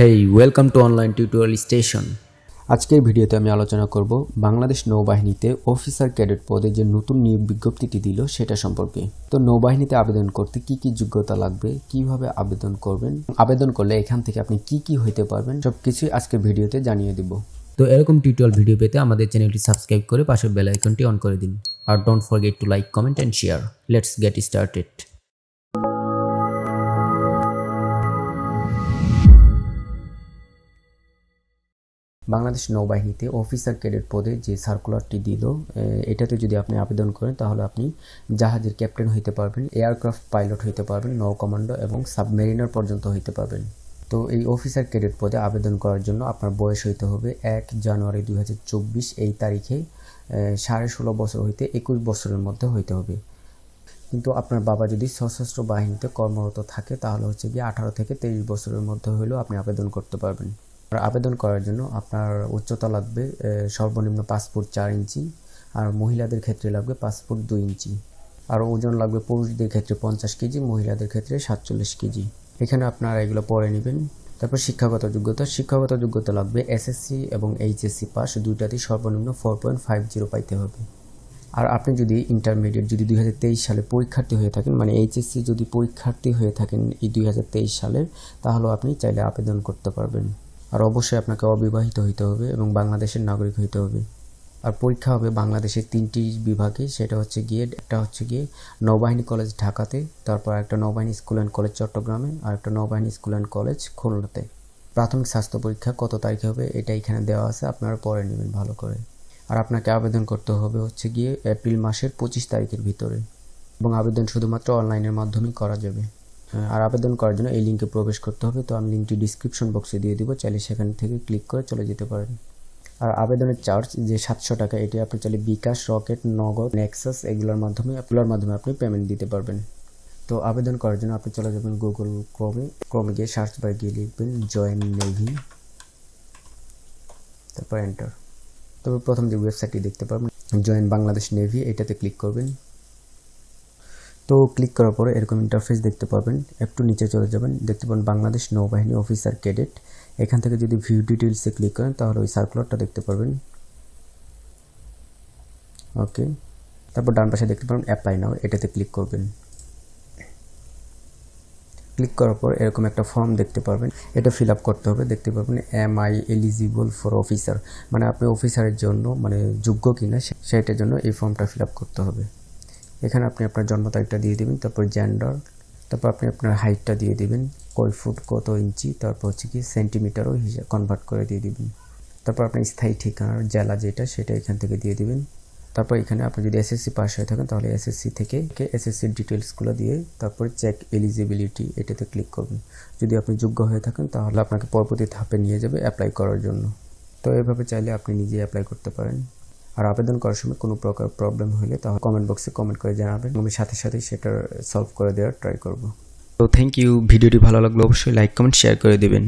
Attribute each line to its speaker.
Speaker 1: Hey welcome to online tutorial station. আজকের ভিডিওতে আমি আলোচনা করব বাংলাদেশ নৌবাহিনীতে অফিসার ক্যাডেট পদে যে নতুন নিয়োগ বিজ্ঞপ্তিটি দিল সেটা সম্পর্কে। তো নৌবাহিনীতে আবেদন করতে কি কি যোগ্যতা লাগবে, কিভাবে আবেদন করবেন, আবেদন করলে এখান থেকে আপনি কি কি হইতে পারবেন, সবকিছুই আজকের ভিডিওতে জানিয়ে দিব। তো এরকম টিউটোরিয়াল ভিডিও পেতে আমাদের চ্যানেলটি সাবস্ক্রাইব করে পাশের বেল আইকনটি অন করে দিন। আর don't forget to like, comment and share. Let's get started. Bangladesh নৌবাহিনীতে অফিসার ক্যাডেট পদে যে সার্কুলারটি দিল, এটাতে যদি আপনি আবেদন করেন তাহলে আপনি জাহাজের ক্যাপ্টেন হইতে পারবেন, এয়ারক্রাফট পাইলট হইতে পারবেন, নৌ কমান্ডো এবং সাবমেরিনার পর্যন্ত হইতে পারবেন। তো এই অফিসার ক্যাডেট পদে আবেদন করার জন্য আপনার বয়স হইতে হবে 1 জানুয়ারি 2024 এই তারিখে 16.5 বছর হইতে 21 বছরের মধ্যে হইতে হবে। কিন্তু আপনার বাবা যদি সশস্ত্র বাহিনীতে কর্মরত থাকে তাহলে হচ্ছে গিয়ে 18 থেকে 23 বছরের মধ্যে হলেও আপনি আবেদন করতে পারবেন। আবেদন করার জন্য আপনার উচ্চতা লাগবে সর্বনিম্ন 5 ফুট 4 ইঞ্চি, আর মহিলাদের ক্ষেত্রে লাগবে 5 ফুট 2 ইঞ্চি, আর ওজন লাগবে পুরুষদের ক্ষেত্রে 50 কেজি, মহিলাদের ক্ষেত্রে 47 কেজি। এখানে আপনারা এগুলো পড়ে নেবেন। তারপর শিক্ষাগত যোগ্যতা লাগবে এসএসসি এবং এইচএসসি পাস দুইটাতেই সর্বনিম্ন 4.50 পাইতে হবে। আর আপনি যদি ইন্টারমিডিয়েট যদি 2023 সালে পরীক্ষার্থী হয়ে থাকেন, মানে এইচএসসি যদি পরীক্ষার্থী হয়ে থাকেন এই 2023 সালের, তাহলেও আপনি চাইলে আবেদন করতে পারবেন। আর অবশ্যই আপনাকে অবিবাহিত হইতে হবে এবং বাংলাদেশের নাগরিক হইতে হবে। আর পরীক্ষা হবে বাংলাদেশের 3টি বিভাগে, সেটা হচ্ছে গিয়ে একটা হচ্ছে গিয়ে নৌবাহিনী কলেজ ঢাকাতে, তারপর একটা নৌবাহিনী স্কুল অ্যান্ড কলেজ চট্টগ্রামে, আর একটা নৌবাহিনী স্কুল অ্যান্ড কলেজ খুলনাতে। প্রাথমিক স্বাস্থ্য পরীক্ষা কত তারিখে হবে এটা এখানে দেওয়া আছে, আপনারা পড়ে নেবেন ভালো করে। আর আপনাকে আবেদন করতে হবে হচ্ছে গিয়ে এপ্রিল মাসের 25 তারিখের ভিতরে, এবং আবেদন শুধুমাত্র অনলাইনের মাধ্যমেই করা যাবে। আর আবেদন করার জন্য এই লিঙ্কে প্রবেশ করতে হবে। তো আমি লিঙ্কটি ডিসক্রিপশন বক্সে দিয়ে দিব, চাইলে সেখান থেকে ক্লিক করে চলে যেতে পারেন। আর আবেদনের চার্জ যে 700 টাকা, এটি আপনি চাইলে বিকাশ, রকেট, নগদ, নেক্সাস এগুলোর মাধ্যমে আপনি পেমেন্ট দিতে পারবেন। তো আবেদন করার জন্য আপনি চলে যাবেন গুগল ক্রোমে গিয়ে সার্চ বারে গিয়ে লিখবেন জয়েন নেভি, তারপর এন্টার। তারপর প্রথম যে ওয়েবসাইটটি দেখতে পারবেন জয়েন বাংলাদেশ নেভি, এটাতে ক্লিক করবেন। তো ক্লিক করার পরে এরকম ইন্টারফেস দেখতে পাবেন। একটু নিচে চলে যাবেন, দেখতে পাবেন বাংলাদেশ নৌবাহিনী অফিসার ক্যাডেট। এখান থেকে যদি ভিউ ডিটেইলসে ক্লিক করেন তাহলে ওই সার্কুলারটা দেখতে পারবেন। ওকে, তারপর ডান পাশে দেখতে পাবেন অ্যাপ্লাই নাও, এটাতে ক্লিক করবেন। ক্লিক করার পর এরকম একটা ফর্ম দেখতে পারবেন, এটা ফিল আপ করতে হবে। দেখতে পাবেন am I eligible for officer, মানে আপনি অফিসারের জন্য মানে যোগ্য কিনা সেটার জন্য এই ফর্মটা ফিল আপ করতে হবে। এখানে আপনি আপনার জন্ম তারিখটা দিয়ে দেবেন, তারপর জেন্ডার, তারপর আপনি আপনার হাইটটা দিয়ে দিবেন, কয় ফুট কত ইঞ্চি, তারপর হচ্ছে কি সেন্টিমিটারও কনভার্ট করে দিয়ে দিবেন। তারপর আপনার স্থায়ী ঠিকানার জেলা যেটা সেটা এখান থেকে দিয়ে দিবেন। তারপর এখানে আপনি যদি এসএসসি পাস হয়ে থাকেন তাহলে এসএসসি থেকে এসএসসির ডিটেলসগুলো দিয়ে তারপর চেক এলিজিবিলিটি এটাতে ক্লিক করবেন। যদি আপনি যোগ্য হয়ে থাকেন তাহলে আপনাকে পরবর্তী ধাপে নিয়ে যাবে অ্যাপ্লাই করার জন্য। তো এভাবে চাইলে আপনি নিজে অ্যাপ্লাই করতে পারেন। আর আবেদন করার সময় কোনো প্রকার প্রবলেম হলে তাহলে কমেন্ট বক্সে কমেন্ট করে জানাবেন, আমি সাথে সাথে সেটা সলভ করে দেওয়ার ট্রাই করব। তো থ্যাংক ইউ। ভিডিওটি ভালো লাগলে অবশ্যই লাইক, কমেন্ট, শেয়ার করে দেবেন।